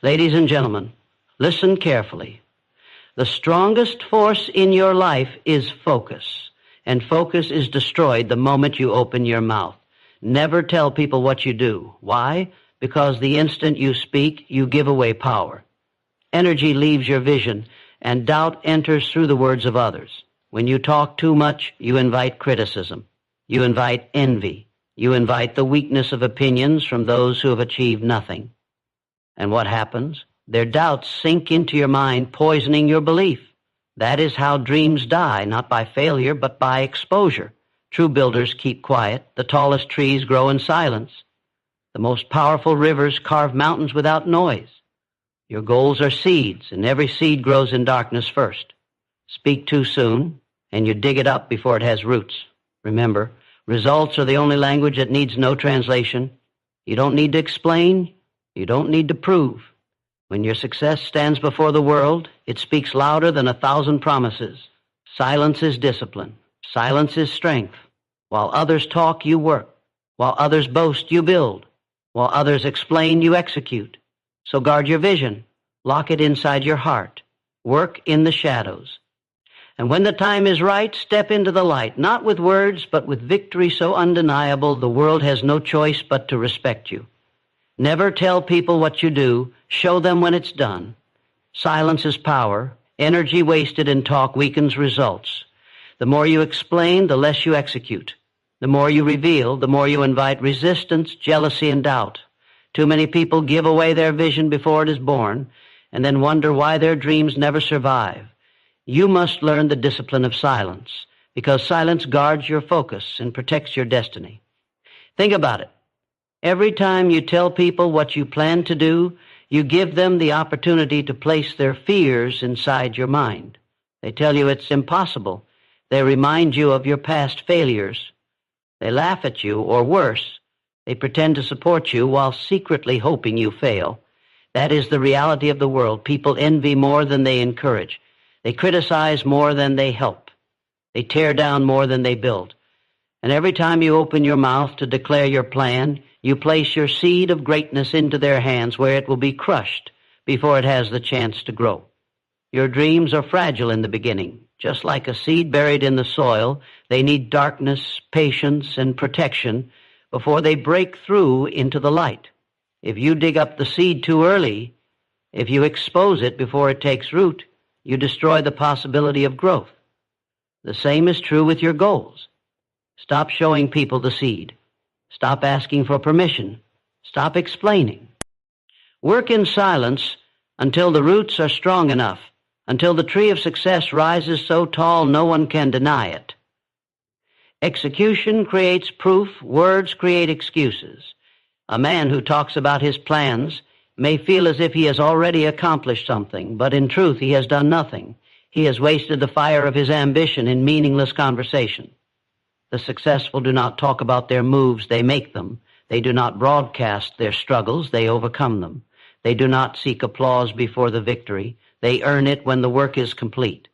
Ladies and gentlemen, listen carefully. The strongest force in your life is focus, and focus is destroyed the moment you open your mouth. Never tell people what you do. Why? Because the instant you speak, you give away power. Energy leaves your vision, and doubt enters through the words of others. When you talk too much, you invite criticism. You invite envy. You invite the weakness of opinions from those who have achieved nothing. And what happens? Their doubts sink into your mind, poisoning your belief. That is how dreams die, not by failure, but by exposure. True builders keep quiet. The tallest trees grow in silence. The most powerful rivers carve mountains without noise. Your goals are seeds, and every seed grows in darkness first. Speak too soon, and you dig it up before it has roots. Remember, results are the only language that needs no translation. You don't need to explain. You don't need to prove. When your success stands before the world, it speaks louder than 1,000 promises. Silence is discipline. Silence is strength. While others talk, you work. While others boast, you build. While others explain, you execute. So guard your vision. Lock it inside your heart. Work in the shadows. And when the time is right, step into the light, not with words, but with victory so undeniable the world has no choice but to respect you. Never tell people what you do. Show them when it's done. Silence is power. Energy wasted in talk weakens results. The more you explain, the less you execute. The more you reveal, the more you invite resistance, jealousy, and doubt. Too many people give away their vision before it is born and then wonder why their dreams never survive. You must learn the discipline of silence, because silence guards your focus and protects your destiny. Think about it. Every time you tell people what you plan to do, you give them the opportunity to place their fears inside your mind. They tell you it's impossible. They remind you of your past failures. They laugh at you, or worse, they pretend to support you while secretly hoping you fail. That is the reality of the world. People envy more than they encourage. They criticize more than they help. They tear down more than they build. And every time you open your mouth to declare your plan, you place your seed of greatness into their hands where it will be crushed before it has the chance to grow. Your dreams are fragile in the beginning. Just like a seed buried in the soil, they need darkness, patience, and protection before they break through into the light. If you dig up the seed too early, if you expose it before it takes root, you destroy the possibility of growth. The same is true with your goals. Stop showing people the seed. Stop asking for permission. Stop explaining. Work in silence until the roots are strong enough, until the tree of success rises so tall no one can deny it. Execution creates proof. Words create excuses. A man who talks about his plans may feel as if he has already accomplished something, but in truth he has done nothing. He has wasted the fire of his ambition in meaningless conversation. The successful do not talk about their moves, they make them. They do not broadcast their struggles, they overcome them. They do not seek applause before the victory. They earn it when the work is complete.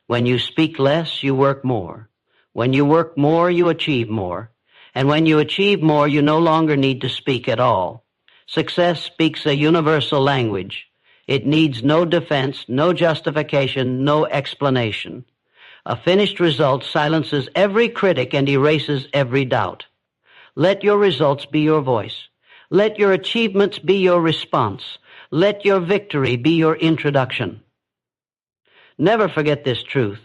When you speak less, you work more. When you work more, you achieve more. And when you achieve more, you no longer need to speak at all. Success speaks a universal language. It needs no defense, no justification, no explanation. A finished result silences every critic and erases every doubt. Let your results be your voice. Let your achievements be your response. Let your victory be your introduction. Never forget this truth.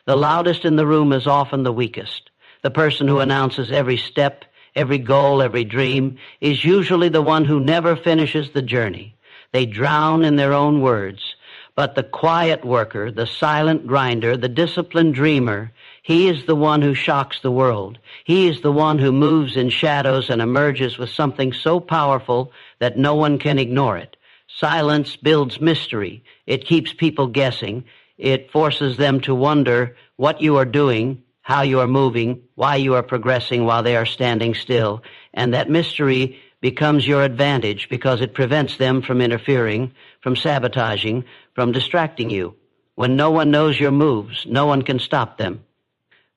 The loudest in the room is often the weakest. The person who announces every step, every goal, every dream, is usually the one who never finishes the journey. They drown in their own words. But the quiet worker, the silent grinder, the disciplined dreamer, he is the one who shocks the world. He is the one who moves in shadows and emerges with something so powerful that no one can ignore it. Silence builds mystery. It keeps people guessing. It forces them to wonder what you are doing, how you are moving, why you are progressing while they are standing still. And that mystery becomes your advantage because it prevents them from interfering, from sabotaging, from distracting you. When no one knows your moves, no one can stop them.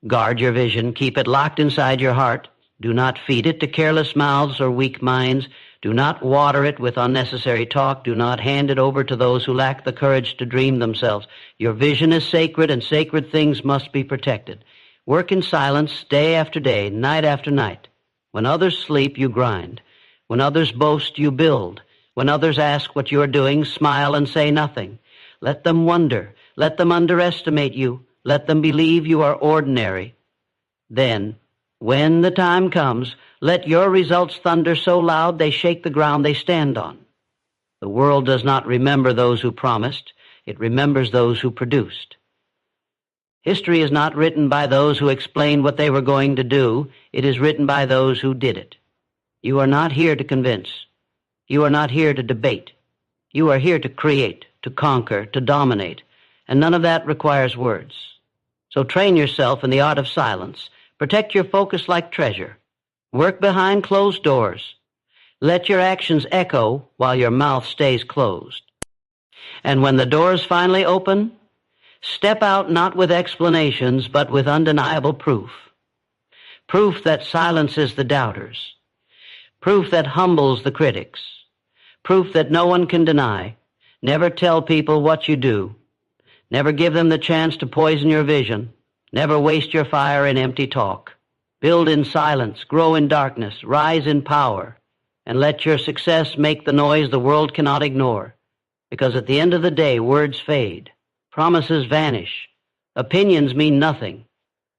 Guard your vision. Keep it locked inside your heart. Do not feed it to careless mouths or weak minds. Do not water it with unnecessary talk. Do not hand it over to those who lack the courage to dream themselves. Your vision is sacred, and sacred things must be protected. Work in silence day after day, night after night. When others sleep, you grind. When others boast, you build. When others ask what you are doing, smile and say nothing. Let them wonder. Let them underestimate you. Let them believe you are ordinary. Then, when the time comes, let your results thunder so loud they shake the ground they stand on. The world does not remember those who promised. It remembers those who produced. History is not written by those who explained what they were going to do. It is written by those who did it. You are not here to convince. You are not here to debate. You are here to create, to conquer, to dominate, and none of that requires words. So train yourself in the art of silence. Protect your focus like treasure. Work behind closed doors. Let your actions echo while your mouth stays closed. And when the doors finally open, step out not with explanations, but with undeniable proof. Proof that silences the doubters. Proof that humbles the critics. Proof that no one can deny. Never tell people what you do. Never give them the chance to poison your vision. Never waste your fire in empty talk. Build in silence, grow in darkness, rise in power, and let your success make the noise the world cannot ignore. Because at the end of the day, words fade. Promises vanish. Opinions mean nothing.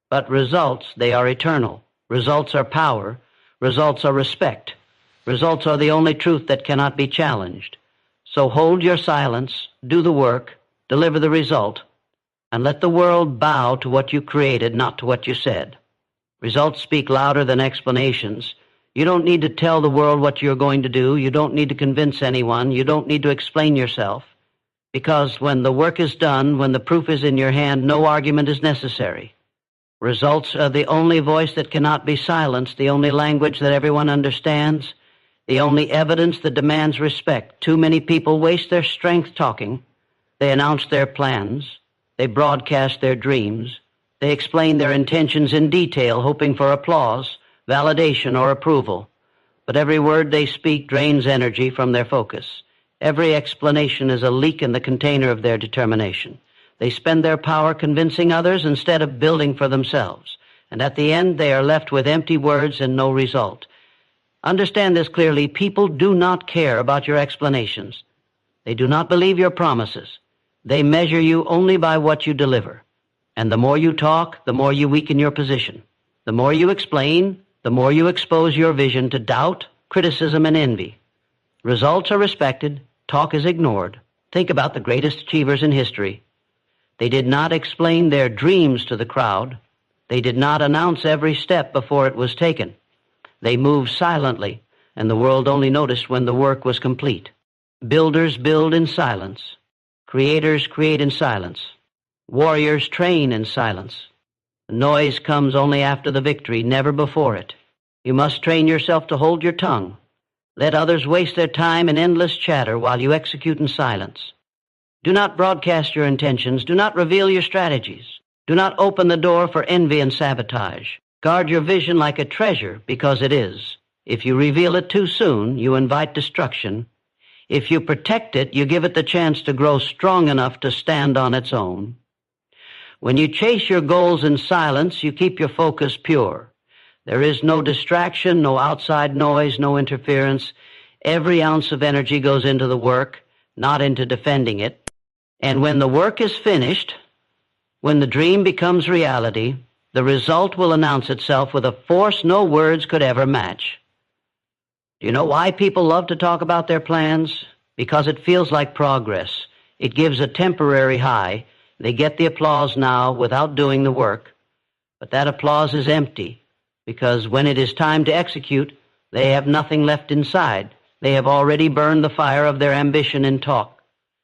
But results, they are eternal. Results are power. Results are respect. Results are the only truth that cannot be challenged. So hold your silence, do the work, deliver the result, and let the world bow to what you created, not to what you said. Results speak louder than explanations. You don't need to tell the world what you're going to do. You don't need to convince anyone. You don't need to explain yourself. Because when the work is done, when the proof is in your hand, no argument is necessary. Results are the only voice that cannot be silenced, the only language that everyone understands, the only evidence that demands respect. Too many people waste their strength talking. They announce their plans. They broadcast their dreams. They explain their intentions in detail, hoping for applause, validation, or approval. But every word they speak drains energy from their focus. Every explanation is a leak in the container of their determination. They spend their power convincing others instead of building for themselves. And at the end, they are left with empty words and no result. Understand this clearly. People do not care about your explanations. They do not believe your promises. They measure you only by what you deliver. And the more you talk, the more you weaken your position. The more you explain, the more you expose your vision to doubt, criticism, and envy. Results are respected. Talk is ignored. Think about the greatest achievers in history. They did not explain their dreams to the crowd. They did not announce every step before it was taken. They moved silently, and the world only noticed when the work was complete. Builders build in silence. Creators create in silence. Warriors train in silence. The noise comes only after the victory, never before it. You must train yourself to hold your tongue. Let others waste their time in endless chatter while you execute in silence. Do not broadcast your intentions. Do not reveal your strategies. Do not open the door for envy and sabotage. Guard your vision like a treasure, because it is. If you reveal it too soon, you invite destruction. If you protect it, you give it the chance to grow strong enough to stand on its own. When you chase your goals in silence, you keep your focus pure. There is no distraction, no outside noise, no interference. Every ounce of energy goes into the work, not into defending it. And when the work is finished, when the dream becomes reality, the result will announce itself with a force no words could ever match. Do you know why people love to talk about their plans? Because it feels like progress. It gives a temporary high. They get the applause now without doing the work. But that applause is empty, because when it is time to execute, they have nothing left inside. They have already burned the fire of their ambition in talk.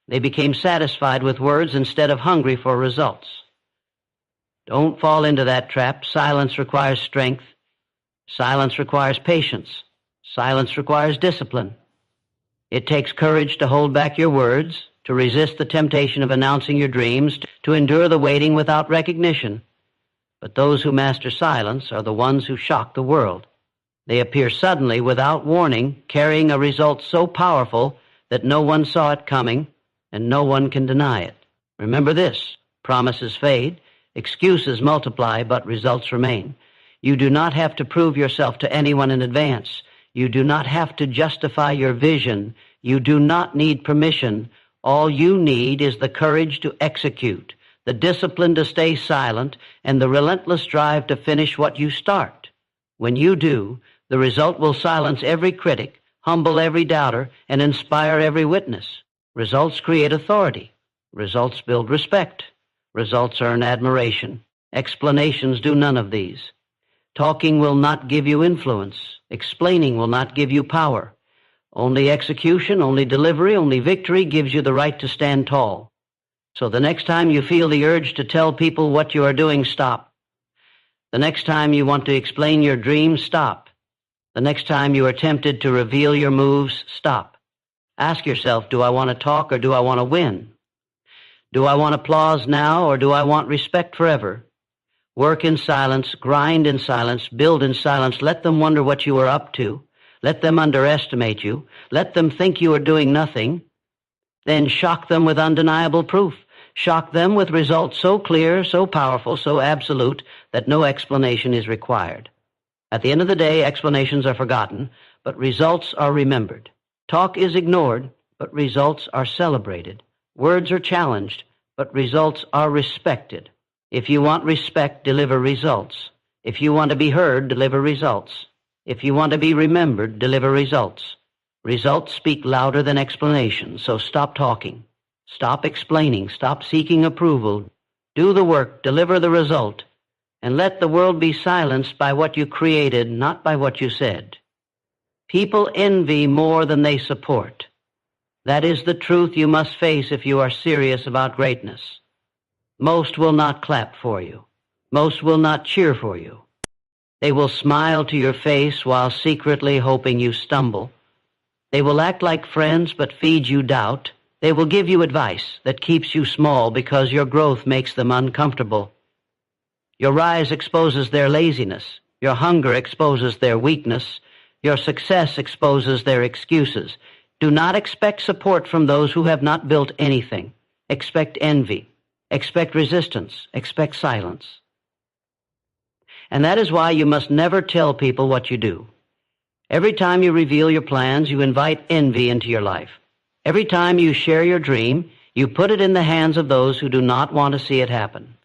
They became satisfied with words instead of hungry for results. Don't fall into that trap. Silence requires strength. Silence requires patience. Silence requires discipline. It takes courage to hold back your words, to resist the temptation of announcing your dreams, to endure the waiting without recognition. But those who master silence are the ones who shock the world. They appear suddenly without warning, carrying a result so powerful that no one saw it coming and no one can deny it. Remember this: promises fade, excuses multiply, but results remain. You do not have to prove yourself to anyone in advance. You do not have to justify your vision. You do not need permission. All you need is the courage to execute, the discipline to stay silent, and the relentless drive to finish what you start. When you do, the result will silence every critic, humble every doubter, and inspire every witness. Results create authority. Results build respect. Results earn admiration. Explanations do none of these. Talking will not give you influence. Explaining will not give you power. Only execution, only delivery, only victory gives you the right to stand tall. So the next time you feel the urge to tell people what you are doing, stop. The next time you want to explain your dreams, stop. The next time you are tempted to reveal your moves, stop. Ask yourself, do I want to talk or do I want to win? Do I want applause now or do I want respect forever? Work in silence, grind in silence, build in silence. Let them wonder what you are up to. Let them underestimate you. Let them think you are doing nothing. Then shock them with undeniable proof. Shock them with results so clear, so powerful, so absolute that no explanation is required. At the end of the day, explanations are forgotten, but results are remembered. Talk is ignored, but results are celebrated. Words are challenged, but results are respected. If you want respect, deliver results. If you want to be heard, deliver results. If you want to be remembered, deliver results. Results speak louder than explanations, so stop talking. Stop explaining. Stop seeking approval. Do the work, deliver the result, and let the world be silenced by what you created, not by what you said. People envy more than they support. That is the truth you must face if you are serious about greatness. Most will not clap for you. Most will not cheer for you. They will smile to your face while secretly hoping you stumble. They will act like friends but feed you doubt. They will give you advice that keeps you small because your growth makes them uncomfortable. Your rise exposes their laziness. Your hunger exposes their weakness. Your success exposes their excuses. Do not expect support from those who have not built anything. Expect envy. Expect resistance. Expect silence. And that is why you must never tell people what you do. Every time you reveal your plans, you invite envy into your life. Every time you share your dream, you put it in the hands of those who do not want to see it happen.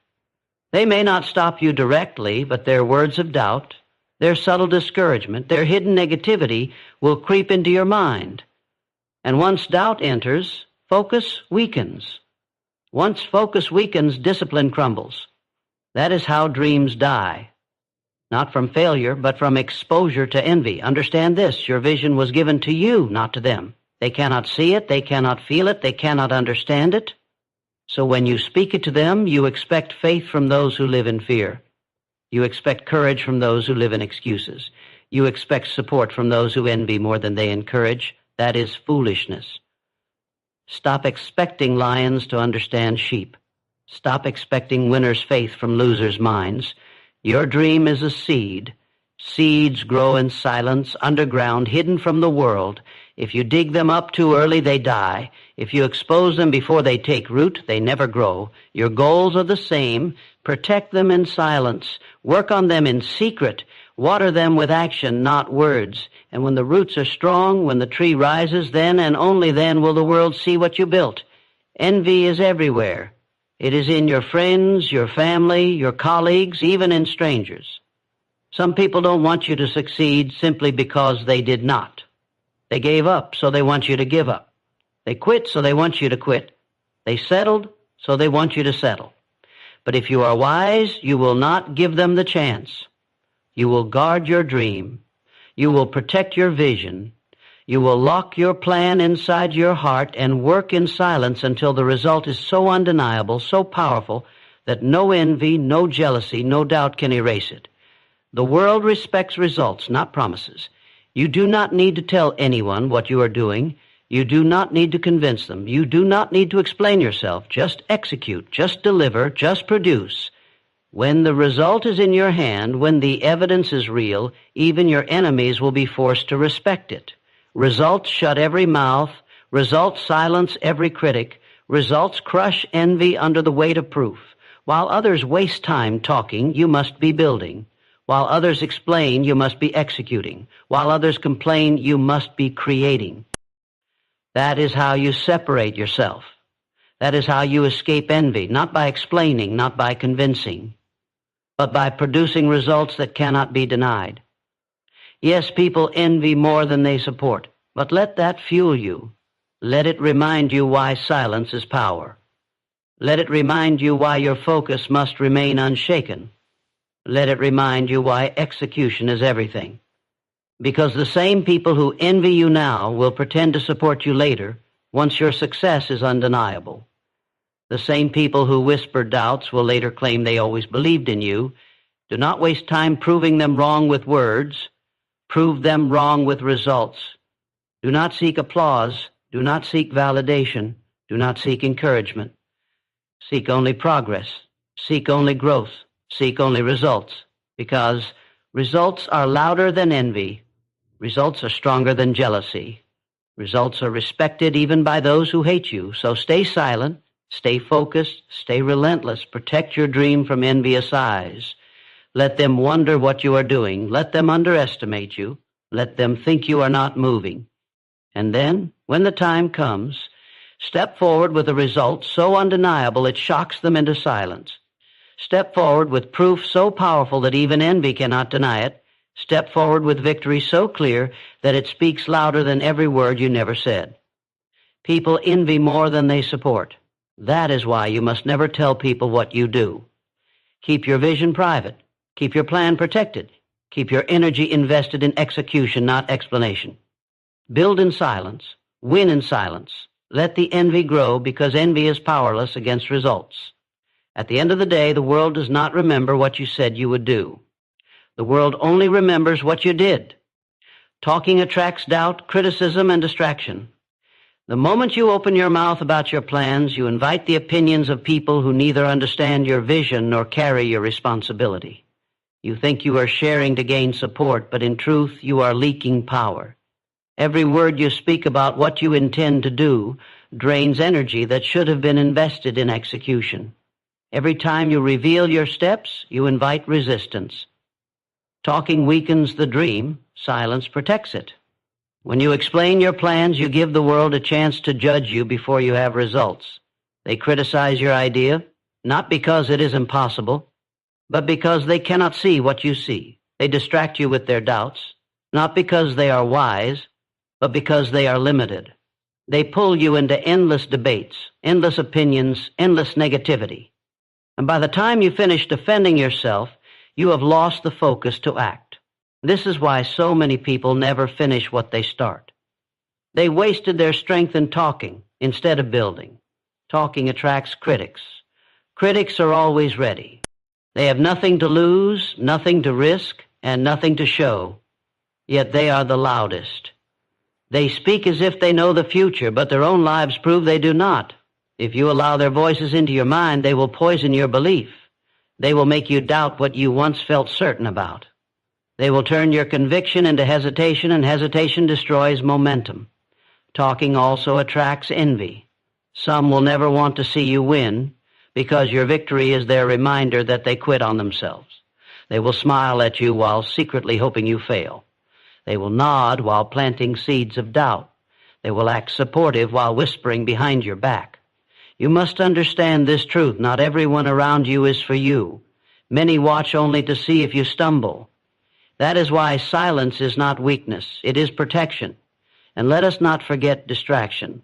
They may not stop you directly, but their words of doubt, their subtle discouragement, their hidden negativity will creep into your mind. And once doubt enters, focus weakens. Once focus weakens, discipline crumbles. That is how dreams die. Not from failure, but from exposure to envy. Understand this: your vision was given to you, not to them. They cannot see it, they cannot feel it, they cannot understand it. So when you speak it to them, you expect faith from those who live in fear. You expect courage from those who live in excuses. You expect support from those who envy more than they encourage. That is foolishness. Stop expecting lions to understand sheep. Stop expecting winners' faith from losers' minds. Your dream is a seed. Seeds grow in silence, underground, hidden from the world. If you dig them up too early, they die. If you expose them before they take root, they never grow. Your goals are the same. Protect them in silence. Work on them in secret. Water them with action, not words. And when the roots are strong, when the tree rises, then and only then will the world see what you built. Envy is everywhere. It is in your friends, your family, your colleagues, even in strangers. Some people don't want you to succeed simply because they did not. They gave up, so they want you to give up. They quit, so they want you to quit. They settled, so they want you to settle. But if you are wise, you will not give them the chance. You will guard your dream. You will protect your vision. You will lock your plan inside your heart and work in silence until the result is so undeniable, so powerful, that no envy, no jealousy, no doubt can erase it. The world respects results, not promises. You do not need to tell anyone what you are doing. You do not need to convince them. You do not need to explain yourself. Just execute, just deliver, just produce. When the result is in your hand, when the evidence is real, even your enemies will be forced to respect it. Results shut every mouth. Results silence every critic. Results crush envy under the weight of proof. While others waste time talking, you must be building. While others explain, you must be executing. While others complain, you must be creating. That is how you separate yourself. That is how you escape envy, not by explaining, not by convincing, but by producing results that cannot be denied. Yes, people envy more than they support, but let that fuel you. Let it remind you why silence is power. Let it remind you why your focus must remain unshaken. Let it remind you why execution is everything. Because the same people who envy you now will pretend to support you later once your success is undeniable. The same people who whisper doubts will later claim they always believed in you. Do not waste time proving them wrong with words. Prove them wrong with results. Do not seek applause. Do not seek validation. Do not seek encouragement. Seek only progress. Seek only growth. Seek only results. Because results are louder than envy. Results are stronger than jealousy. Results are respected even by those who hate you. So stay silent. Stay focused, stay relentless, protect your dream from envious eyes. Let them wonder what you are doing. Let them underestimate you. Let them think you are not moving. And then, when the time comes, step forward with a result so undeniable it shocks them into silence. Step forward with proof so powerful that even envy cannot deny it. Step forward with victory so clear that it speaks louder than every word you never said. People envy more than they support. That is why you must never tell people what you do. Keep your vision private. Keep your plan protected. Keep your energy invested in execution, not explanation. Build in silence. Win in silence. Let the envy grow because envy is powerless against results. At the end of the day, the world does not remember what you said you would do. The world only remembers what you did. Talking attracts doubt, criticism, and distraction. The moment you open your mouth about your plans, you invite the opinions of people who neither understand your vision nor carry your responsibility. You think you are sharing to gain support, but in truth, you are leaking power. Every word you speak about what you intend to do drains energy that should have been invested in execution. Every time you reveal your steps, you invite resistance. Talking weakens the dream, silence protects it. When you explain your plans, you give the world a chance to judge you before you have results. They criticize your idea, not because it is impossible, but because they cannot see what you see. They distract you with their doubts, not because they are wise, but because they are limited. They pull you into endless debates, endless opinions, endless negativity. And by the time you finish defending yourself, you have lost the focus to act. This is why so many people never finish what they start. They wasted their strength in talking instead of building. Talking attracts critics. Critics are always ready. They have nothing to lose, nothing to risk, and nothing to show. Yet they are the loudest. They speak as if they know the future, but their own lives prove they do not. If you allow their voices into your mind, they will poison your belief. They will make you doubt what you once felt certain about. They will turn your conviction into hesitation, and hesitation destroys momentum. Talking also attracts envy. Some will never want to see you win because your victory is their reminder that they quit on themselves. They will smile at you while secretly hoping you fail. They will nod while planting seeds of doubt. They will act supportive while whispering behind your back. You must understand this truth. Not everyone around you is for you. Many watch only to see if you stumble. That is why silence is not weakness. It is protection. And let us not forget distraction.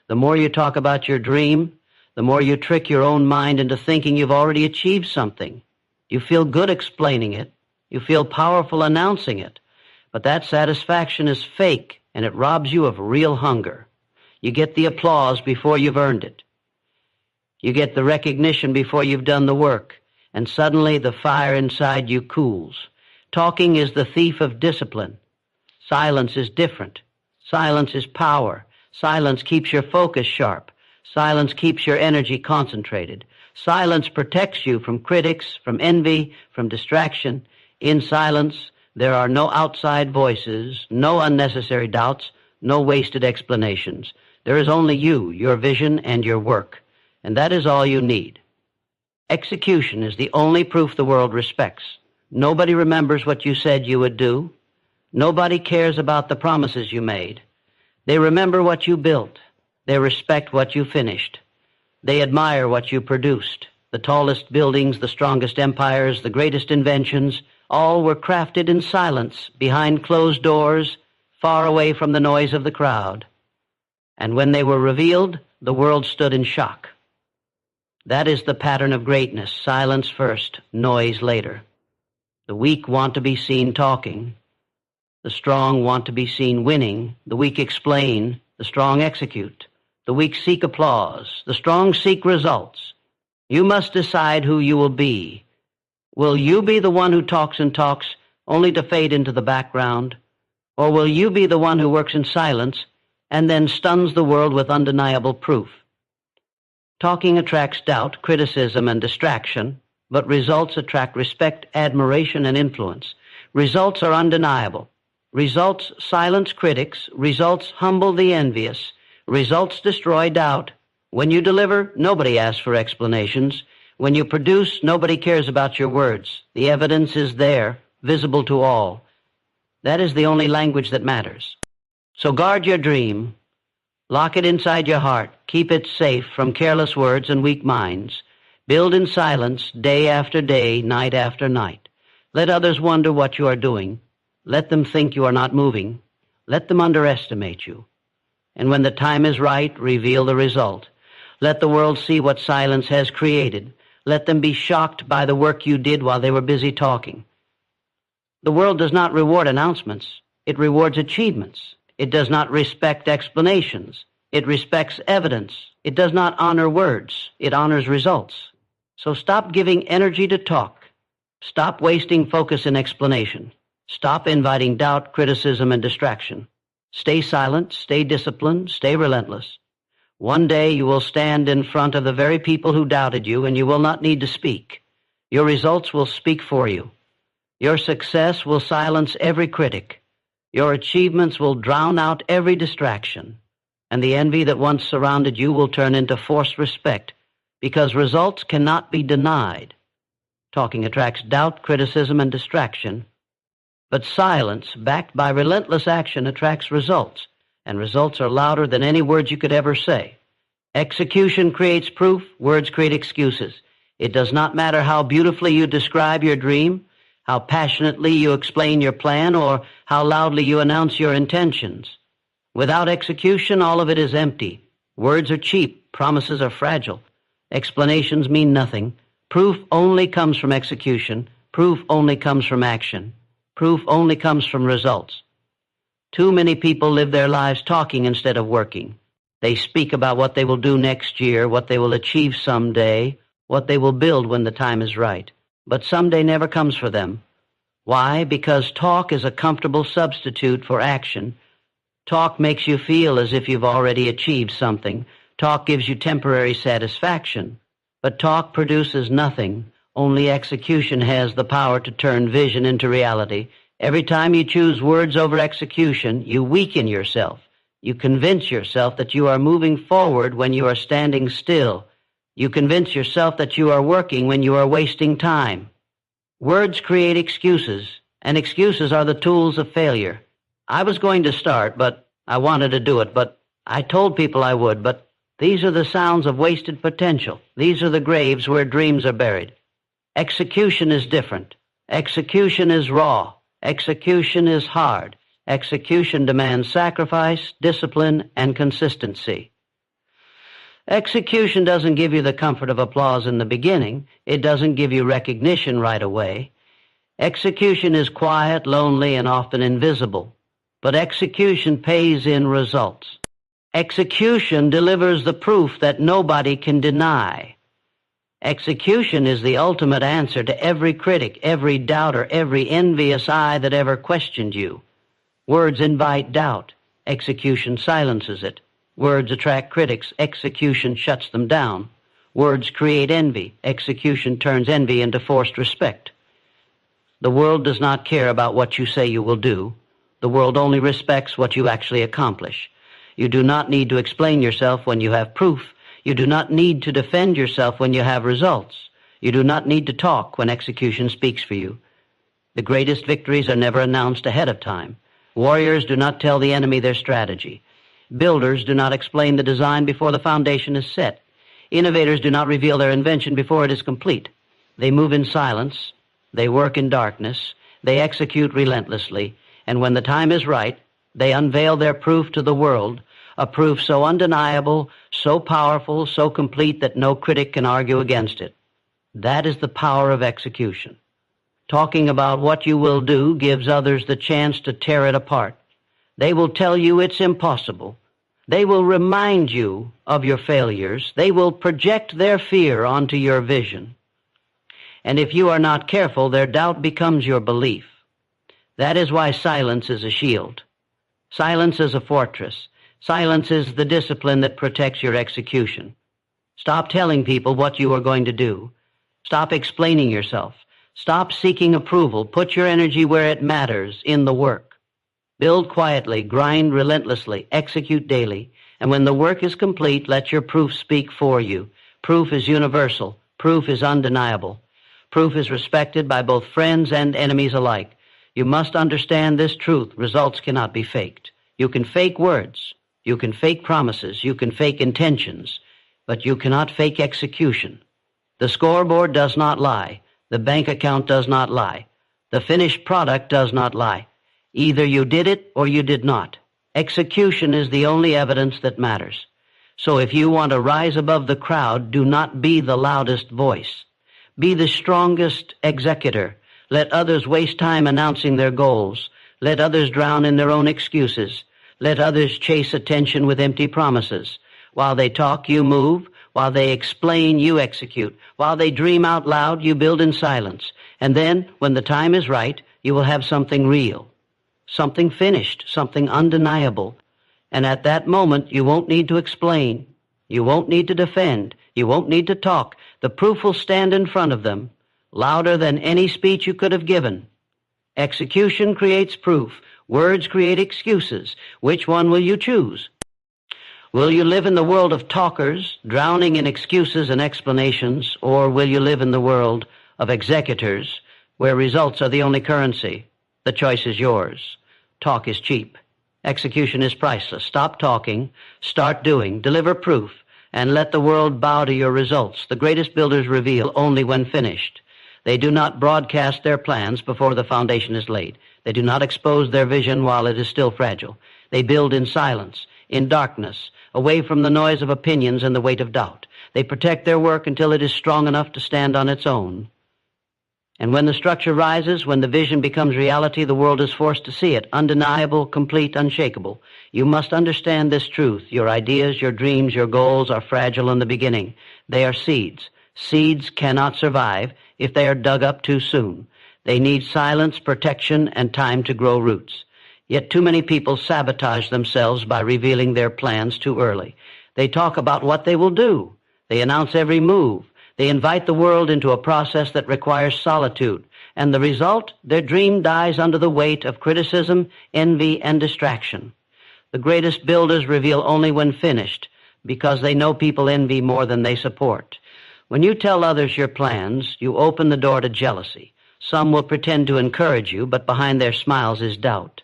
The more you talk about your dream, the more you trick your own mind into thinking you've already achieved something. You feel good explaining it. You feel powerful announcing it. But that satisfaction is fake, and it robs you of real hunger. You get the applause before you've earned it. You get the recognition before you've done the work, and suddenly the fire inside you cools. Talking is the thief of discipline. Silence is different. Silence is power. Silence keeps your focus sharp. Silence keeps your energy concentrated. Silence protects you from critics, from envy, from distraction. In silence, there are no outside voices, no unnecessary doubts, no wasted explanations. There is only you, your vision, and your work. And that is all you need. Execution is the only proof the world respects. Nobody remembers what you said you would do. Nobody cares about the promises you made. They remember what you built. They respect what you finished. They admire what you produced. The tallest buildings, the strongest empires, the greatest inventions, all were crafted in silence, behind closed doors, far away from the noise of the crowd. And when they were revealed, the world stood in shock. That is the pattern of greatness: silence first, noise later. The weak want to be seen talking. The strong want to be seen winning. The weak explain. The strong execute. The weak seek applause. The strong seek results. You must decide who you will be. Will you be the one who talks and talks only to fade into the background? Or will you be the one who works in silence and then stuns the world with undeniable proof? Talking attracts doubt, criticism, and distraction, but results attract respect, admiration, and influence. Results are undeniable. Results silence critics. Results humble the envious. Results destroy doubt. When you deliver, nobody asks for explanations. When you produce, nobody cares about your words. The evidence is there, visible to all. That is the only language that matters. So guard your dream. Lock it inside your heart. Keep it safe from careless words and weak minds. Build in silence day after day, night after night. Let others wonder what you are doing. Let them think you are not moving. Let them underestimate you. And when the time is right, reveal the result. Let the world see what silence has created. Let them be shocked by the work you did while they were busy talking. The world does not reward announcements. It rewards achievements. It does not respect explanations. It respects evidence. It does not honor words. It honors results. So stop giving energy to talk. Stop wasting focus in explanation. Stop inviting doubt, criticism, and distraction. Stay silent, stay disciplined, stay relentless. One day you will stand in front of the very people who doubted you, and you will not need to speak. Your results will speak for you. Your success will silence every critic. Your achievements will drown out every distraction. And the envy that once surrounded you will turn into forced respect, because results cannot be denied. Talking attracts doubt, criticism, and distraction. But silence, backed by relentless action, attracts results, and results are louder than any words you could ever say. Execution creates proof, words create excuses. It does not matter how beautifully you describe your dream, how passionately you explain your plan, or how loudly you announce your intentions. Without execution, all of it is empty. Words are cheap, promises are fragile. Explanations mean nothing. Proof only comes from execution. Proof only comes from action. Proof only comes from results. Too many people live their lives talking instead of working. They speak about what they will do next year, what they will achieve someday, what they will build when the time is right. But someday never comes for them. Why? Because talk is a comfortable substitute for action. Talk makes you feel as if you've already achieved something. Talk gives you temporary satisfaction. But talk produces nothing. Only execution has the power to turn vision into reality. Every time you choose words over execution, you weaken yourself. You convince yourself that you are moving forward when you are standing still. You convince yourself that you are working when you are wasting time. Words create excuses, and excuses are the tools of failure. I was going to start, but I wanted to do it, but I told people I would, but these are the sounds of wasted potential. These are the graves where dreams are buried. Execution is different. Execution is raw. Execution is hard. Execution demands sacrifice, discipline, and consistency. Execution doesn't give you the comfort of applause in the beginning. It doesn't give you recognition right away. Execution is quiet, lonely, and often invisible. But execution pays in results. Execution delivers the proof that nobody can deny. Execution is the ultimate answer to every critic, every doubter, every envious eye that ever questioned you. Words invite doubt. Execution silences it. Words attract critics. Execution shuts them down. Words create envy. Execution turns envy into forced respect. The world does not care about what you say you will do. The world only respects what you actually accomplish. You do not need to explain yourself when you have proof. You do not need to defend yourself when you have results. You do not need to talk when execution speaks for you. The greatest victories are never announced ahead of time. Warriors do not tell the enemy their strategy. Builders do not explain the design before the foundation is set. Innovators do not reveal their invention before it is complete. They move in silence. They work in darkness. They execute relentlessly. And when the time is right, they unveil their proof to the world, a proof so undeniable, so powerful, so complete that no critic can argue against it. That is the power of execution. Talking about what you will do gives others the chance to tear it apart. They will tell you it's impossible. They will remind you of your failures. They will project their fear onto your vision. And if you are not careful, their doubt becomes your belief. That is why silence is a shield. Silence is a fortress. Silence is the discipline that protects your execution. Stop telling people what you are going to do. Stop explaining yourself. Stop seeking approval. Put your energy where it matters, in the work. Build quietly, grind relentlessly, execute daily, and when the work is complete, let your proof speak for you. Proof is universal. Proof is undeniable. Proof is respected by both friends and enemies alike. You must understand this truth. Results cannot be faked. You can fake words. You can fake promises. You can fake intentions. But you cannot fake execution. The scoreboard does not lie. The bank account does not lie. The finished product does not lie. Either you did it or you did not. Execution is the only evidence that matters. So if you want to rise above the crowd, do not be the loudest voice. Be the strongest executor. Let others waste time announcing their goals. Let others drown in their own excuses. Let others chase attention with empty promises. While they talk, you move. While they explain, you execute. While they dream out loud, you build in silence. And then, when the time is right, you will have something real, something finished, something undeniable. And at that moment, you won't need to explain. You won't need to defend. You won't need to talk. The proof will stand in front of them, louder than any speech you could have given. Execution creates proof. Words create excuses. Which one will you choose? Will you live in the world of talkers, drowning in excuses and explanations, or will you live in the world of executors, where results are the only currency? The choice is yours. Talk is cheap. Execution is priceless. Stop talking, start doing, deliver proof, and let the world bow to your results. The greatest builders reveal only when finished. They do not broadcast their plans before the foundation is laid. They do not expose their vision while it is still fragile. They build in silence, in darkness, away from the noise of opinions and the weight of doubt. They protect their work until it is strong enough to stand on its own. And when the structure rises, when the vision becomes reality, the world is forced to see it, undeniable, complete, unshakable. You must understand this truth. Your ideas, your dreams, your goals are fragile in the beginning. They are seeds. Seeds cannot survive if they are dug up too soon. They need silence, protection, and time to grow roots. Yet too many people sabotage themselves by revealing their plans too early. They talk about what they will do. They announce every move. They invite the world into a process that requires solitude. And the result, their dream dies under the weight of criticism, envy, and distraction. The greatest builders reveal only when finished, because they know people envy more than they support. When you tell others your plans, you open the door to jealousy. Some will pretend to encourage you, but behind their smiles is doubt.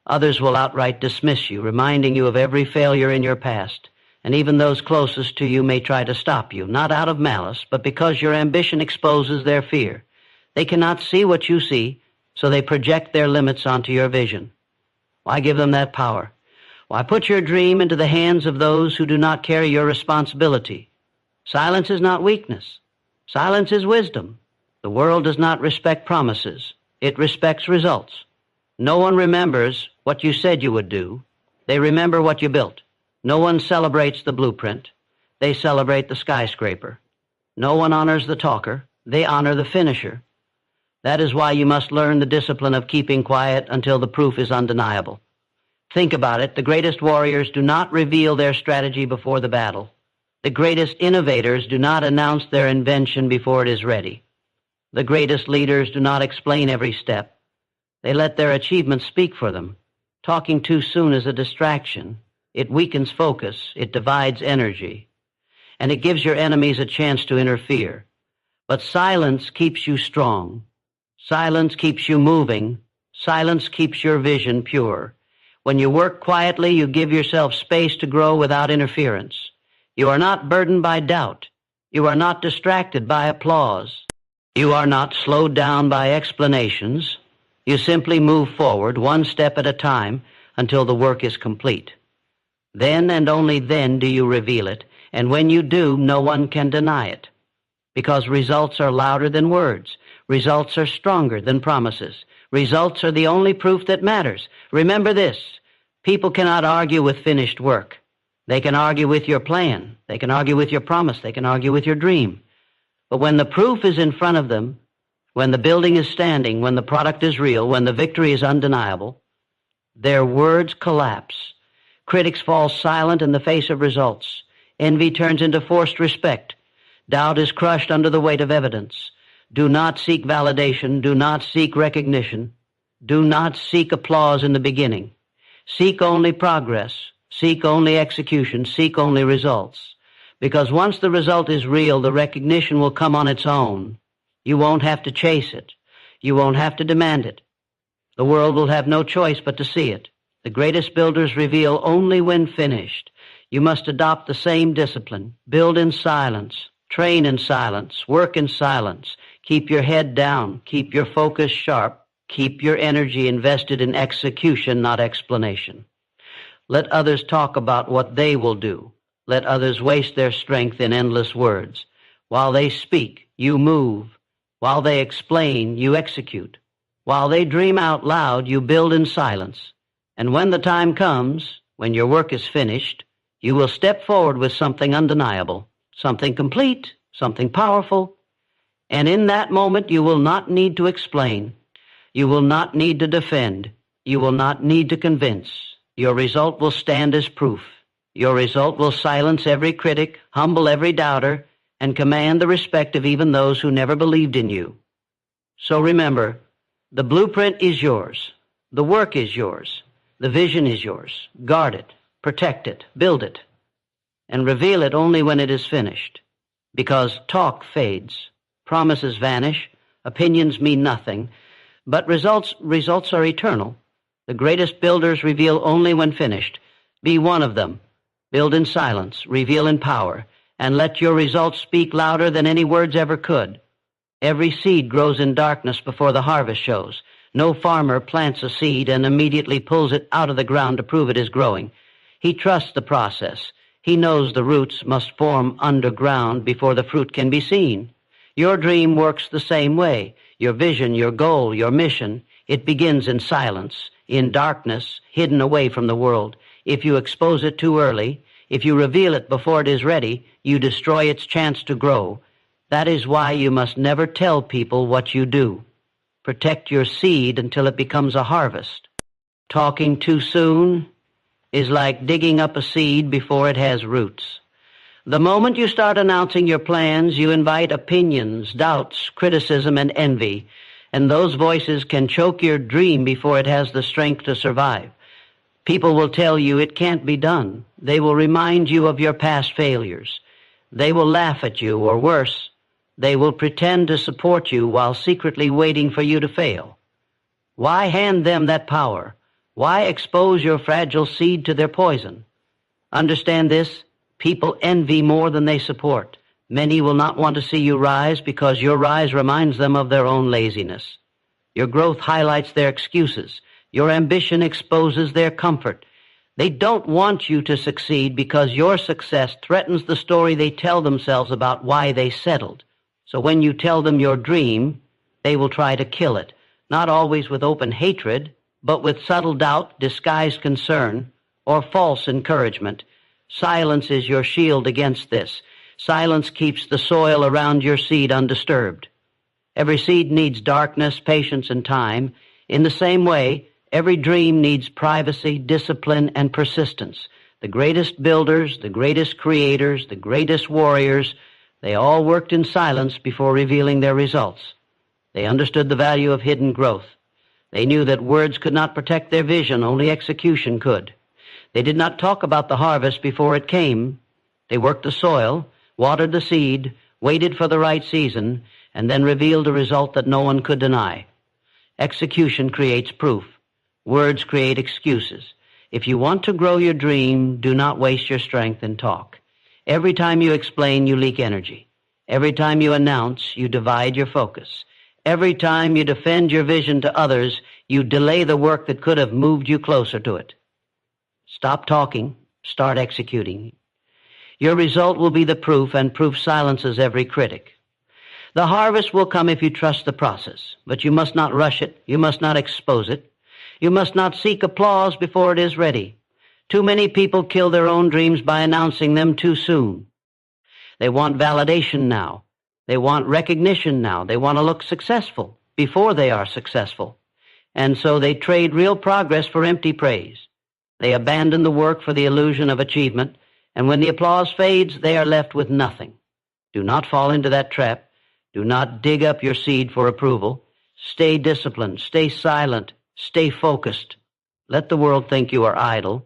Others will outright dismiss you, reminding you of every failure in your past. And even those closest to you may try to stop you, not out of malice, but because your ambition exposes their fear. They cannot see what you see, so they project their limits onto your vision. Why give them that power? Why put your dream into the hands of those who do not carry your responsibility? Silence is not weakness. Silence is wisdom. The world does not respect promises. It respects results. No one remembers what you said you would do. They remember what you built. No one celebrates the blueprint. They celebrate the skyscraper. No one honors the talker. They honor the finisher. That is why you must learn the discipline of keeping quiet until the proof is undeniable. Think about it. The greatest warriors do not reveal their strategy before the battle. The greatest innovators do not announce their invention before it is ready. The greatest leaders do not explain every step. They let their achievements speak for them. Talking too soon is a distraction. It weakens focus. It divides energy. And it gives your enemies a chance to interfere. But silence keeps you strong. Silence keeps you moving. Silence keeps your vision pure. When you work quietly, you give yourself space to grow without interference. You are not burdened by doubt. You are not distracted by applause. You are not slowed down by explanations. You simply move forward one step at a time until the work is complete. Then and only then do you reveal it, and when you do, no one can deny it. Because results are louder than words. Results are stronger than promises. Results are the only proof that matters. Remember this: people cannot argue with finished work. They can argue with your plan. They can argue with your promise. They can argue with your dream. But when the proof is in front of them, when the building is standing, when the product is real, when the victory is undeniable, their words collapse. Critics fall silent in the face of results. Envy turns into forced respect. Doubt is crushed under the weight of evidence. Do not seek validation. Do not seek recognition. Do not seek applause in the beginning. Seek only progress. Seek only execution. Seek only results. Because once the result is real, the recognition will come on its own. You won't have to chase it. You won't have to demand it. The world will have no choice but to see it. The greatest builders reveal only when finished. You must adopt the same discipline. Build in silence. Train in silence. Work in silence. Keep your head down. Keep your focus sharp. Keep your energy invested in execution, not explanation. Let others talk about what they will do. Let others waste their strength in endless words. While they speak, you move. While they explain, you execute. While they dream out loud, you build in silence. And when the time comes, when your work is finished, you will step forward with something undeniable, something complete, something powerful. And in that moment, you will not need to explain. You will not need to defend. You will not need to convince. Your result will stand as proof. Your result will silence every critic, humble every doubter, and command the respect of even those who never believed in you. So remember, the blueprint is yours. The work is yours. The vision is yours. Guard it, protect it, build it, and reveal it only when it is finished. Because talk fades, promises vanish, opinions mean nothing, but results are eternal. The greatest builders reveal only when finished. Be one of them. Build in silence, reveal in power, and let your results speak louder than any words ever could. Every seed grows in darkness before the harvest shows. No farmer plants a seed and immediately pulls it out of the ground to prove it is growing. He trusts the process. He knows the roots must form underground before the fruit can be seen. Your dream works the same way. Your vision, your goal, your mission, it begins in silence, in darkness, hidden away from the world. If you expose it too early, if you reveal it before it is ready, you destroy its chance to grow. That is why you must never tell people what you do. Protect your seed until it becomes a harvest. Talking too soon is like digging up a seed before it has roots. The moment you start announcing your plans, you invite opinions, doubts, criticism, and envy, and those voices can choke your dream before it has the strength to survive. People will tell you it can't be done. They will remind you of your past failures. They will laugh at you, or worse, they will pretend to support you while secretly waiting for you to fail. Why hand them that power? Why expose your fragile seed to their poison? Understand this: people envy more than they support. Many will not want to see you rise because your rise reminds them of their own laziness. Your growth highlights their excuses. Your ambition exposes their comfort. They don't want you to succeed because your success threatens the story they tell themselves about why they settled. So when you tell them your dream, they will try to kill it, not always with open hatred, but with subtle doubt, disguised concern, or false encouragement. Silence is your shield against this. Silence keeps the soil around your seed undisturbed. Every seed needs darkness, patience, and time. In the same way, every dream needs privacy, discipline, and persistence. The greatest builders, the greatest creators, the greatest warriors, they all worked in silence before revealing their results. They understood the value of hidden growth. They knew that words could not protect their vision, only execution could. They did not talk about the harvest before it came. They worked the soil, watered the seed, waited for the right season, and then revealed a result that no one could deny. Execution creates proof. Words create excuses. If you want to grow your dream, do not waste your strength in talk. Every time you explain, you leak energy. Every time you announce, you divide your focus. Every time you defend your vision to others, you delay the work that could have moved you closer to it. Stop talking. Start executing. Your result will be the proof, and proof silences every critic. The harvest will come if you trust the process, but you must not rush it. You must not expose it. You must not seek applause before it is ready. Too many people kill their own dreams by announcing them too soon. They want validation now. They want recognition now. They want to look successful before they are successful. And so they trade real progress for empty praise. They abandon the work for the illusion of achievement, and when the applause fades, they are left with nothing. Do not fall into that trap. Do not dig up your seed for approval. Stay disciplined. Stay silent. Stay focused. Let the world think you are idle.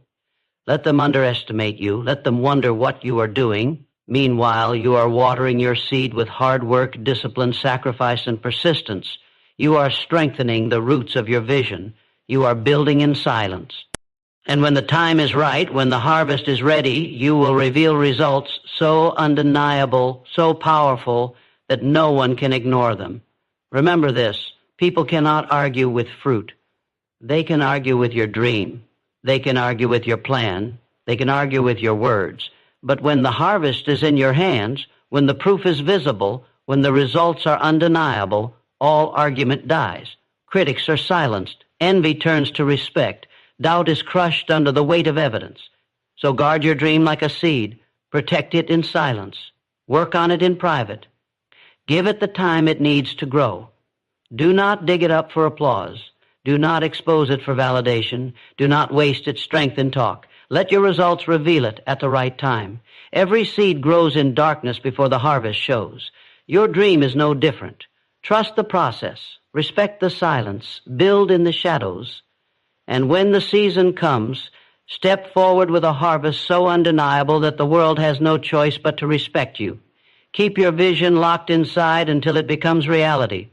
Let them underestimate you. Let them wonder what you are doing. Meanwhile, you are watering your seed with hard work, discipline, sacrifice, and persistence. You are strengthening the roots of your vision. You are building in silence. And when the time is right, when the harvest is ready, you will reveal results so undeniable, so powerful, that no one can ignore them. Remember this, people cannot argue with fruit. They can argue with your dream. They can argue with your plan. They can argue with your words. But when the harvest is in your hands, when the proof is visible, when the results are undeniable, all argument dies. Critics are silenced. Envy turns to respect. Doubt is crushed under the weight of evidence. So guard your dream like a seed. Protect it in silence. Work on it in private. Give it the time it needs to grow. Do not dig it up for applause. Do not expose it for validation. Do not waste its strength in talk. Let your results reveal it at the right time. Every seed grows in darkness before the harvest shows. Your dream is no different. Trust the process. Respect the silence. Build in the shadows. And when the season comes, step forward with a harvest so undeniable that the world has no choice but to respect you. Keep your vision locked inside until it becomes reality.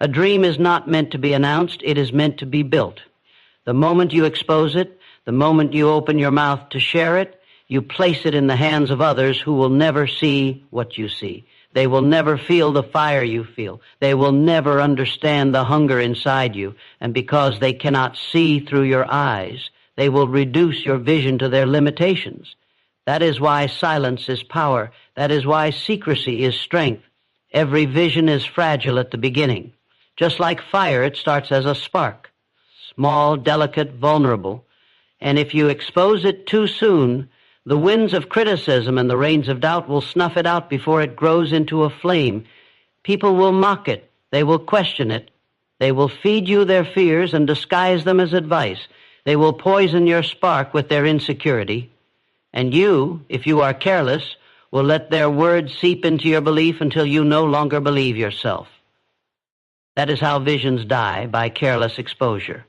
A dream is not meant to be announced, it is meant to be built. The moment you expose it, the moment you open your mouth to share it, you place it in the hands of others who will never see what you see. They will never feel the fire you feel. They will never understand the hunger inside you. And because they cannot see through your eyes, they will reduce your vision to their limitations. That is why silence is power. That is why secrecy is strength. Every vision is fragile at the beginning. Just like fire, it starts as a spark, small, delicate, vulnerable. And if you expose it too soon, the winds of criticism and the rains of doubt will snuff it out before it grows into a flame. People will mock it. They will question it. They will feed you their fears and disguise them as advice. They will poison your spark with their insecurity. And you, if you are careless, will let their words seep into your belief until you no longer believe yourself. That is how visions die, by careless exposure.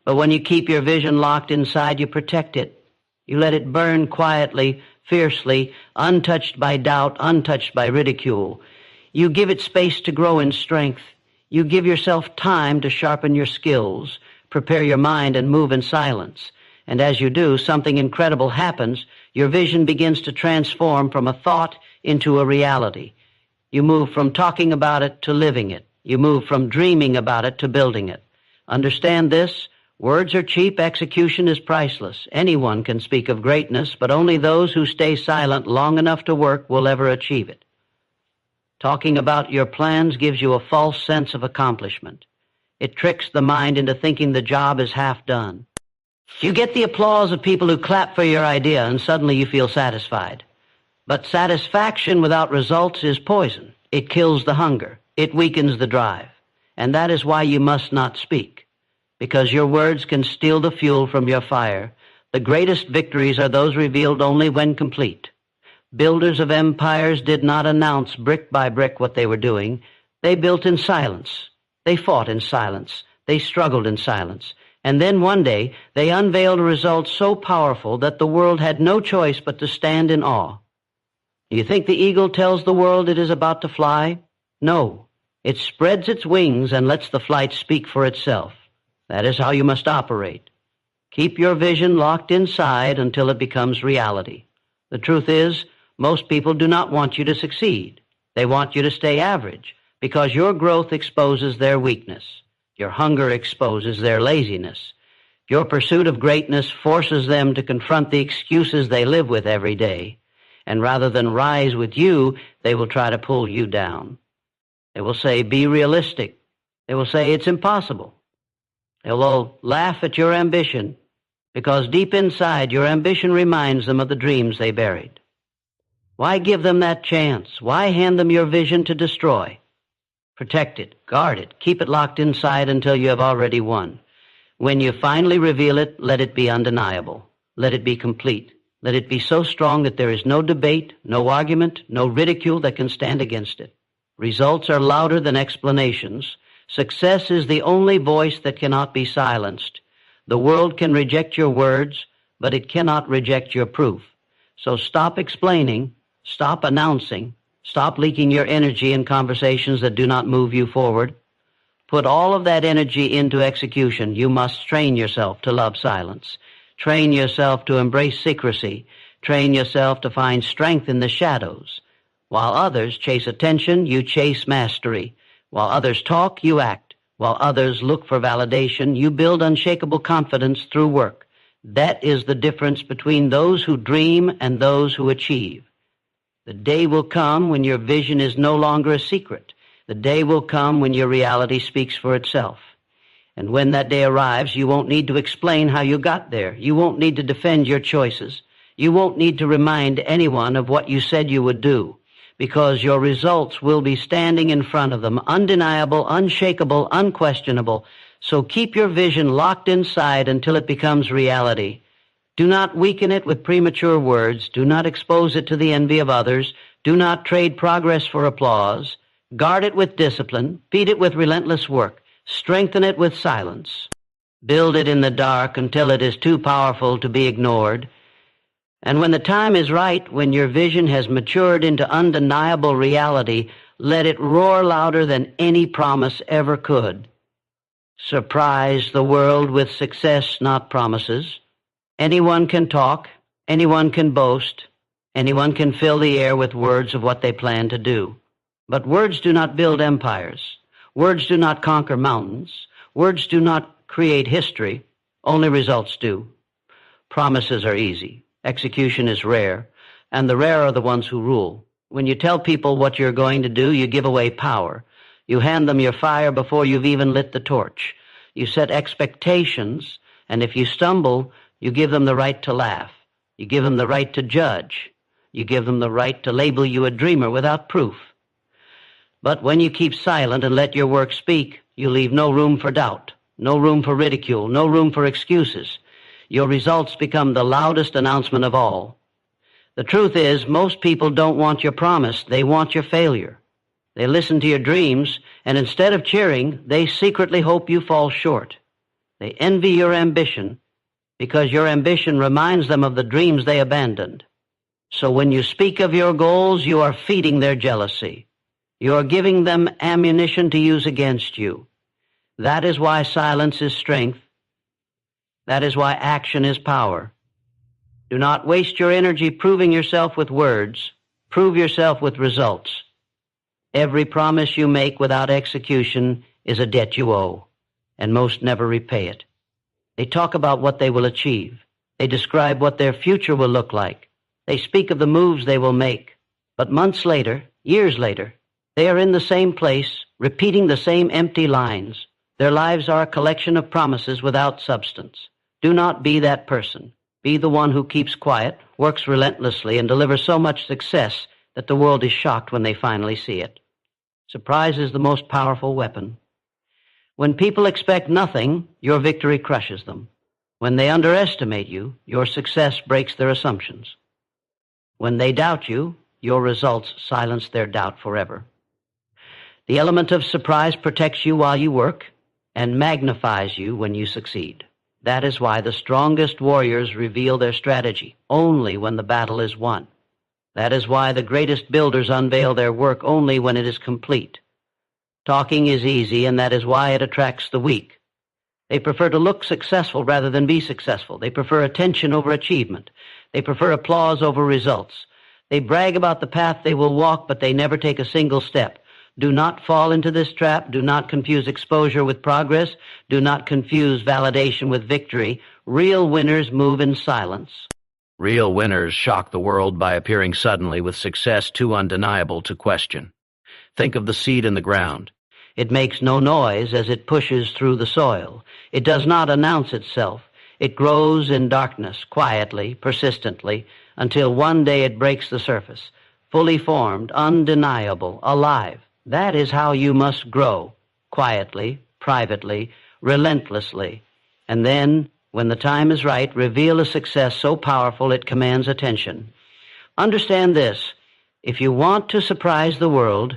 But when you keep your vision locked inside, you protect it. You let it burn quietly, fiercely, untouched by doubt, untouched by ridicule. You give it space to grow in strength. You give yourself time to sharpen your skills, prepare your mind, and move in silence. And as you do, something incredible happens. Your vision begins to transform from a thought into a reality. You move from talking about it to living it. You move from dreaming about it to building it. Understand this. Words are cheap. Execution is priceless. Anyone can speak of greatness, but only those who stay silent long enough to work will ever achieve it. Talking about your plans gives you a false sense of accomplishment. It tricks the mind into thinking the job is half done. You get the applause of people who clap for your idea, and suddenly you feel satisfied. But satisfaction without results is poison. It kills the hunger. It weakens the drive. And that is why you must not speak, because your words can steal the fuel from your fire. The greatest victories are those revealed only when complete. Builders of empires did not announce brick by brick what they were doing. They built in silence. They fought in silence. They struggled in silence. And then one day they unveiled a result so powerful that the world had no choice but to stand in awe. Do you think the eagle tells the world it is about to fly? No. It spreads its wings and lets the flight speak for itself. That is how you must operate. Keep your vision locked inside until it becomes reality. The truth is, most people do not want you to succeed. They want you to stay average because your growth exposes their weakness. Your hunger exposes their laziness. Your pursuit of greatness forces them to confront the excuses they live with every day. And rather than rise with you, they will try to pull you down. They will say, be realistic. They will say, it's impossible. They will laugh at your ambition because deep inside, your ambition reminds them of the dreams they buried. Why give them that chance? Why hand them your vision to destroy? Protect it, guard it, keep it locked inside until you have already won. When you finally reveal it, let it be undeniable. Let it be complete. Let it be so strong that there is no debate, no argument, no ridicule that can stand against it. Results are louder than explanations. Success is the only voice that cannot be silenced. The world can reject your words, but it cannot reject your proof. So stop explaining, stop announcing, stop leaking your energy in conversations that do not move you forward. Put all of that energy into execution. You must train yourself to love silence. Train yourself to embrace secrecy. Train yourself to find strength in the shadows. While others chase attention, you chase mastery. While others talk, you act. While others look for validation, you build unshakable confidence through work. That is the difference between those who dream and those who achieve. The day will come when your vision is no longer a secret. The day will come when your reality speaks for itself. And when that day arrives, you won't need to explain how you got there. You won't need to defend your choices. You won't need to remind anyone of what you said you would do, because your results will be standing in front of them, undeniable, unshakable, unquestionable. So keep your vision locked inside until it becomes reality. Do not weaken it with premature words. Do not expose it to the envy of others. Do not trade progress for applause. Guard it with discipline. Feed it with relentless work. Strengthen it with silence. Build it in the dark until it is too powerful to be ignored. And when the time is right, when your vision has matured into undeniable reality, let it roar louder than any promise ever could. Surprise the world with success, not promises. Anyone can talk, anyone can boast, anyone can fill the air with words of what they plan to do. But words do not build empires. Words do not conquer mountains. Words do not create history. Only results do. Promises are easy. Execution is rare, and the rare are the ones who rule. When you tell people what you're going to do, you give away power. You hand them your fire before you've even lit the torch. You set expectations, and if you stumble, you give them the right to laugh. You give them the right to judge. You give them the right to label you a dreamer without proof. But when you keep silent and let your work speak, you leave no room for doubt, no room for ridicule, no room for excuses. Your results become the loudest announcement of all. The truth is, most people don't want your promise. They want your failure. They listen to your dreams, and instead of cheering, they secretly hope you fall short. They envy your ambition because your ambition reminds them of the dreams they abandoned. So when you speak of your goals, you are feeding their jealousy. You are giving them ammunition to use against you. That is why silence is strength. That is why action is power. Do not waste your energy proving yourself with words. Prove yourself with results. Every promise you make without execution is a debt you owe, and most never repay it. They talk about what they will achieve. They describe what their future will look like. They speak of the moves they will make. But months later, years later, they are in the same place, repeating the same empty lines. Their lives are a collection of promises without substance. Do not be that person. Be the one who keeps quiet, works relentlessly, and delivers so much success that the world is shocked when they finally see it. Surprise is the most powerful weapon. When people expect nothing, your victory crushes them. When they underestimate you, your success breaks their assumptions. When they doubt you, your results silence their doubt forever. The element of surprise protects you while you work and magnifies you when you succeed. That is why the strongest warriors reveal their strategy only when the battle is won. That is why the greatest builders unveil their work only when it is complete. Talking is easy, and that is why it attracts the weak. They prefer to look successful rather than be successful. They prefer attention over achievement. They prefer applause over results. They brag about the path they will walk, but they never take a single step. Do not fall into this trap. Do not confuse exposure with progress. Do not confuse validation with victory. Real winners move in silence. Real winners shock the world by appearing suddenly with success too undeniable to question. Think of the seed in the ground. It makes no noise as it pushes through the soil. It does not announce itself. It grows in darkness, quietly, persistently, until one day it breaks the surface, fully formed, undeniable, alive. That is how you must grow, quietly, privately, relentlessly, and then, when the time is right, reveal a success so powerful it commands attention. Understand this: if you want to surprise the world,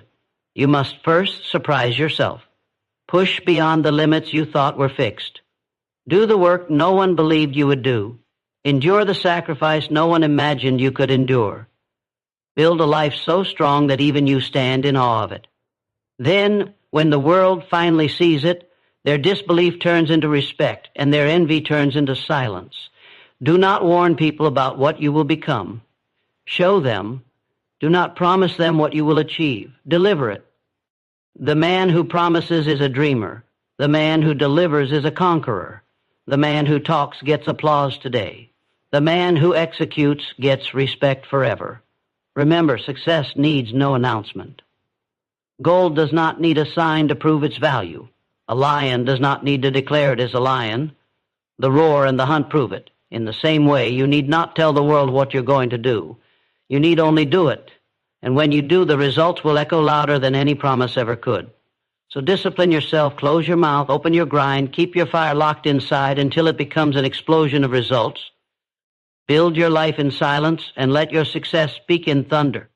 you must first surprise yourself. Push beyond the limits you thought were fixed. Do the work no one believed you would do. Endure the sacrifice no one imagined you could endure. Build a life so strong that even you stand in awe of it. Then, when the world finally sees it, their disbelief turns into respect, and their envy turns into silence. Do not warn people about what you will become. Show them. Do not promise them what you will achieve. Deliver it. The man who promises is a dreamer. The man who delivers is a conqueror. The man who talks gets applause today. The man who executes gets respect forever. Remember, success needs no announcement. Gold does not need a sign to prove its value. A lion does not need to declare it is a lion. The roar and the hunt prove it. In the same way, you need not tell the world what you're going to do. You need only do it. And when you do, the results will echo louder than any promise ever could. So discipline yourself, close your mouth, open your grind, keep your fire locked inside until it becomes an explosion of results. Build your life in silence and let your success speak in thunder.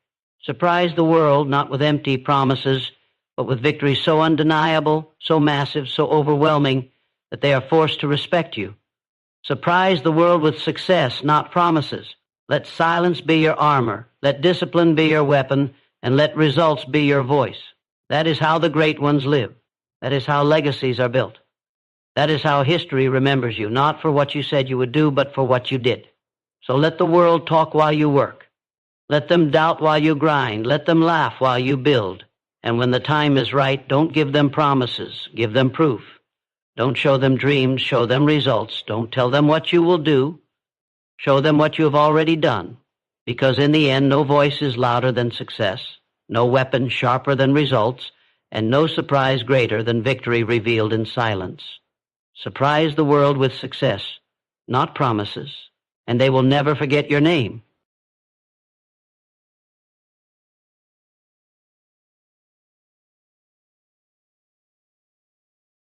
Surprise the world not with empty promises, but with victories so undeniable, so massive, so overwhelming that they are forced to respect you. Surprise the world with success, not promises. Let silence be your armor, let discipline be your weapon, and let results be your voice. That is how the great ones live. That is how legacies are built. That is how history remembers you, not for what you said you would do, but for what you did. So let the world talk while you work. Let them doubt while you grind. Let them laugh while you build. And when the time is right, don't give them promises. Give them proof. Don't show them dreams. Show them results. Don't tell them what you will do. Show them what you have already done. Because in the end, no voice is louder than success, no weapon sharper than results, and no surprise greater than victory revealed in silence. Surprise the world with success, not promises, and they will never forget your name.